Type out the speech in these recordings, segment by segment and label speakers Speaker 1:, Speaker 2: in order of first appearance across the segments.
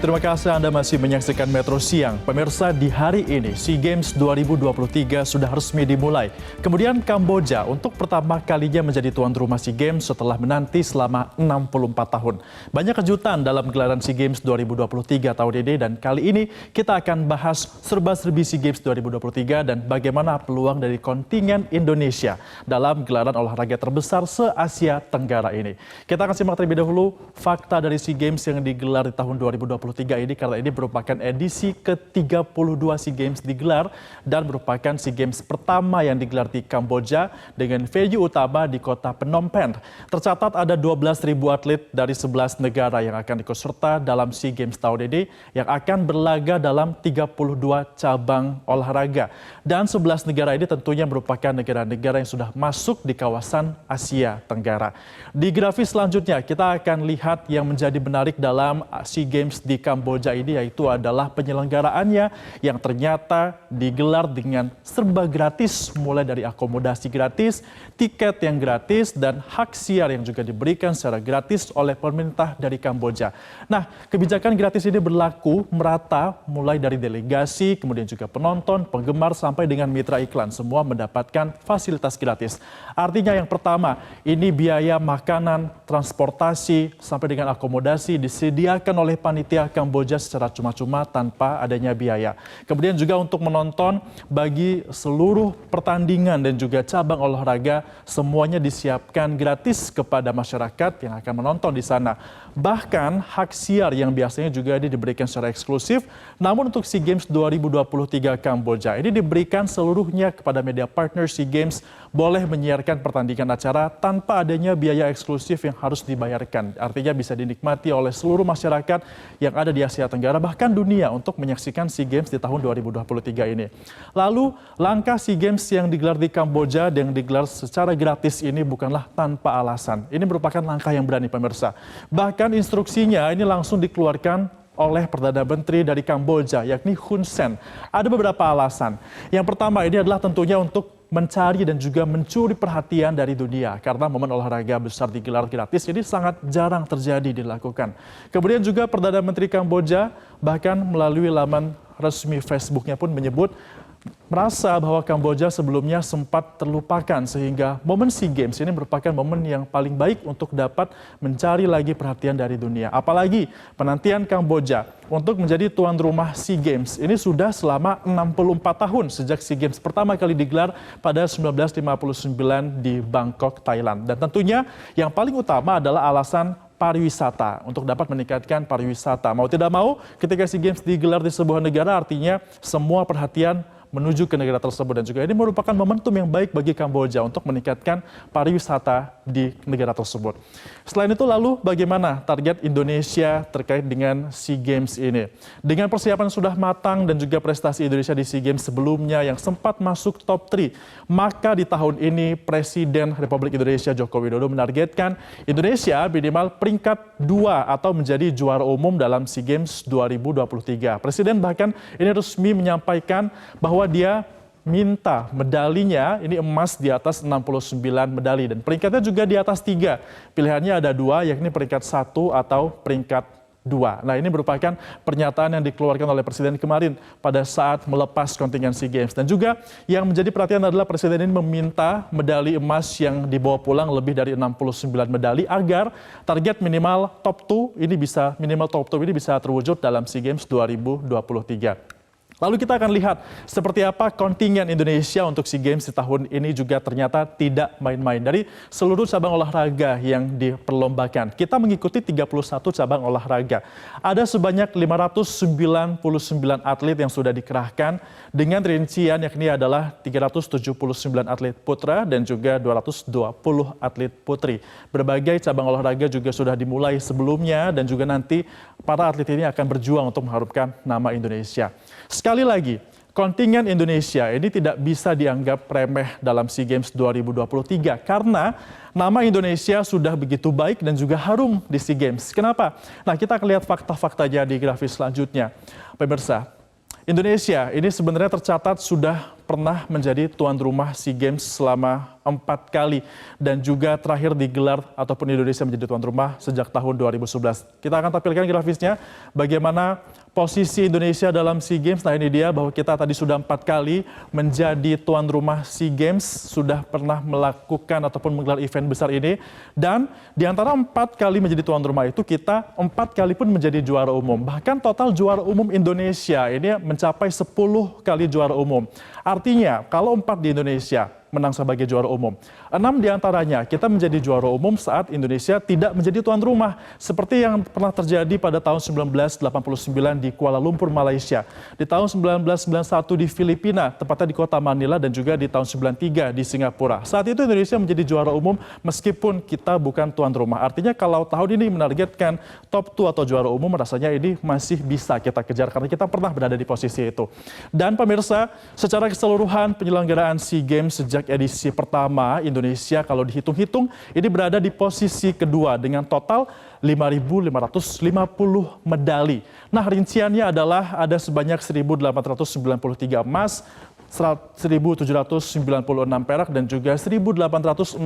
Speaker 1: Terima kasih Anda masih menyaksikan Metro Siang. Pemirsa, di hari ini SEA Games 2023 sudah resmi dimulai. Kemudian Kamboja untuk pertama kalinya menjadi tuan rumah SEA Games setelah menanti selama 64 tahun. Banyak kejutan dalam gelaran SEA Games 2023 tahun ini dan kali ini kita akan bahas serba-serbi SEA Games 2023 dan bagaimana peluang dari kontingen Indonesia dalam gelaran olahraga terbesar se-Asia Tenggara ini. Kita akan simak terlebih dahulu fakta dari SEA Games yang digelar di tahun 2023 ini karena ini merupakan edisi ke-32 SEA Games digelar dan merupakan SEA Games pertama yang digelar di Kamboja dengan venue utama di kota Phnom Penh. Tercatat ada 12.000 atlet dari 11 negara yang akan ikut serta dalam SEA Games tahun ini yang akan berlaga dalam 32 cabang olahraga. Dan 11 negara ini tentunya merupakan negara-negara yang sudah masuk di kawasan Asia Tenggara. Di grafis selanjutnya kita akan lihat yang menjadi menarik dalam SEA Games di Kamboja ini yaitu adalah penyelenggaraannya yang ternyata digelar dengan serba gratis mulai dari akomodasi gratis, tiket yang gratis dan hak siar yang juga diberikan secara gratis oleh pemerintah dari Kamboja. Nah, kebijakan gratis ini berlaku merata mulai dari delegasi, kemudian juga penonton, penggemar sampai dengan mitra iklan semua mendapatkan fasilitas gratis. Artinya yang pertama, ini biaya makanan, transportasi sampai dengan akomodasi disediakan oleh panitia Kamboja secara cuma-cuma tanpa adanya biaya. Kemudian juga untuk menonton bagi seluruh pertandingan dan juga cabang olahraga semuanya disiapkan gratis kepada masyarakat yang akan menonton di sana. Bahkan hak siar yang biasanya juga diberikan secara eksklusif, namun untuk SEA Games 2023 Kamboja ini diberikan seluruhnya kepada media partner SEA Games boleh menyiarkan pertandingan acara tanpa adanya biaya eksklusif yang harus dibayarkan. Artinya bisa dinikmati oleh seluruh masyarakat yang ada di Asia Tenggara bahkan dunia untuk menyaksikan SEA Games di tahun 2023 ini. Lalu langkah SEA Games yang digelar di Kamboja yang digelar secara gratis ini bukanlah tanpa alasan. Ini merupakan langkah yang berani pemirsa. Bahkan instruksinya ini langsung dikeluarkan oleh Perdana Menteri dari Kamboja yakni Hun Sen. Ada beberapa alasan. Yang pertama ini adalah tentunya untuk mencari dan juga mencuri perhatian dari dunia karena momen olahraga besar digelar gratis ini sangat jarang terjadi dilakukan. Kemudian juga Perdana Menteri Kamboja bahkan melalui laman resmi Facebooknya pun menyebut merasa bahwa Kamboja sebelumnya sempat terlupakan sehingga momen SEA Games ini merupakan momen yang paling baik untuk dapat mencari lagi perhatian dari dunia. Apalagi penantian Kamboja untuk menjadi tuan rumah SEA Games ini sudah selama 64 tahun sejak SEA Games pertama kali digelar pada 1959 di Bangkok, Thailand. Dan tentunya yang paling utama adalah alasan pariwisata, untuk dapat meningkatkan pariwisata. Mau tidak mau, ketika SEA Games digelar di sebuah negara, artinya semua perhatian menuju ke negara tersebut. Dan juga ini merupakan momentum yang baik bagi Kamboja untuk meningkatkan pariwisata di negara tersebut. Selain itu lalu bagaimana target Indonesia terkait dengan SEA Games ini? Dengan persiapan sudah matang dan juga prestasi Indonesia di SEA Games sebelumnya yang sempat masuk top 3, maka di tahun ini Presiden Republik Indonesia Joko Widodo menargetkan Indonesia minimal peringkat 2 atau menjadi juara umum dalam SEA Games 2023. Presiden bahkan ini resmi menyampaikan bahwa dia minta medalinya ini emas di atas 69 medali dan peringkatnya juga di atas 3. Pilihannya ada 2 yakni peringkat 1 atau peringkat 2. Nah, ini merupakan pernyataan yang dikeluarkan oleh Presiden kemarin pada saat melepas kontingen SEA Games. Dan juga yang menjadi perhatian adalah Presiden ini meminta medali emas yang dibawa pulang lebih dari 69 medali agar target minimal top 2 ini bisa terwujud dalam SEA Games 2023. Lalu kita akan lihat seperti apa kontingen Indonesia untuk SEA Games di tahun ini juga ternyata tidak main-main. Dari seluruh cabang olahraga yang diperlombakan, kita mengikuti 31 cabang olahraga. Ada sebanyak 599 atlet yang sudah dikerahkan dengan rincian yakni adalah 379 atlet putra dan juga 220 atlet putri. Berbagai cabang olahraga juga sudah dimulai sebelumnya dan juga nanti para atlet ini akan berjuang untuk mengharumkan nama Indonesia. Sekali lagi, kontingen Indonesia ini tidak bisa dianggap remeh dalam SEA Games 2023 karena nama Indonesia sudah begitu baik dan juga harum di SEA Games. Kenapa? Nah, kita akan lihat fakta-faktanya di grafis selanjutnya. Pemirsa, Indonesia ini sebenarnya tercatat sudah pernah menjadi tuan rumah SEA Games selama 4 kali dan juga terakhir digelar ataupun Indonesia menjadi tuan rumah sejak tahun 2011. Kita akan tampilkan grafisnya bagaimana posisi Indonesia dalam SEA Games. Nah, ini dia bahwa kita tadi sudah 4 kali menjadi tuan rumah SEA Games, sudah pernah melakukan ataupun menggelar event besar ini, dan di antara 4 kali menjadi tuan rumah itu kita 4 kali pun menjadi juara umum. Bahkan total juara umum Indonesia ini mencapai 10 kali juara umum. Artinya kalau 4 di Indonesia menang sebagai juara umum, 6 diantaranya kita menjadi juara umum saat Indonesia tidak menjadi tuan rumah, seperti yang pernah terjadi pada tahun 1989 di Kuala Lumpur, Malaysia, di tahun 1991 di Filipina, tepatnya di kota Manila, dan juga di tahun 93 di Singapura. Saat itu Indonesia menjadi juara umum meskipun kita bukan tuan rumah. Artinya kalau tahun ini menargetkan top 2 atau juara umum, rasanya ini masih bisa kita kejar karena kita pernah berada di posisi itu. Dan pemirsa, secara keseluruhan penyelenggaraan SEA Games sejak edisi pertama, Indonesia kalau dihitung-hitung ini berada di posisi kedua dengan total 5.550 medali. Nah, rinciannya adalah ada sebanyak 1.893 emas, 1.796 perak, dan juga 1.861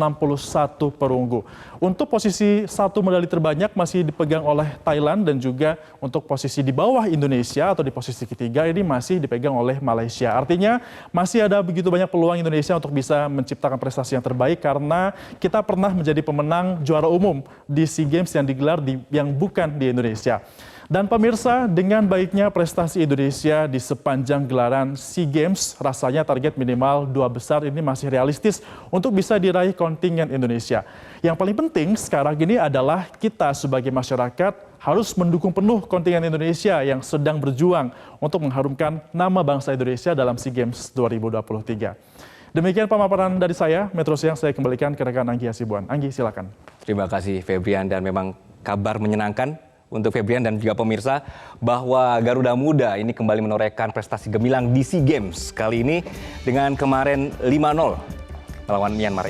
Speaker 1: perunggu. Untuk posisi 1 medali terbanyak masih dipegang oleh Thailand, dan juga untuk posisi di bawah Indonesia atau di posisi ketiga ini masih dipegang oleh Malaysia. Artinya masih ada begitu banyak peluang Indonesia untuk bisa menciptakan prestasi yang terbaik karena kita pernah menjadi pemenang juara umum di SEA Games yang digelar yang bukan di Indonesia. Dan pemirsa, dengan baiknya prestasi Indonesia di sepanjang gelaran SEA Games, rasanya target minimal 2 besar ini masih realistis untuk bisa diraih kontingen Indonesia. Yang paling penting sekarang ini adalah kita sebagai masyarakat harus mendukung penuh kontingen Indonesia yang sedang berjuang untuk mengharumkan nama bangsa Indonesia dalam SEA Games 2023. Demikian pemaparan dari saya, Metro Siang, saya kembalikan ke rekan Anggi Hasibuan. Anggi, silakan.
Speaker 2: Terima kasih Febrian, dan memang kabar menyenangkan untuk Febrian dan juga pemirsa bahwa Garuda Muda ini kembali menorehkan prestasi gemilang di SEA Games. Kali ini dengan kemarin 5-0 melawan Myanmar.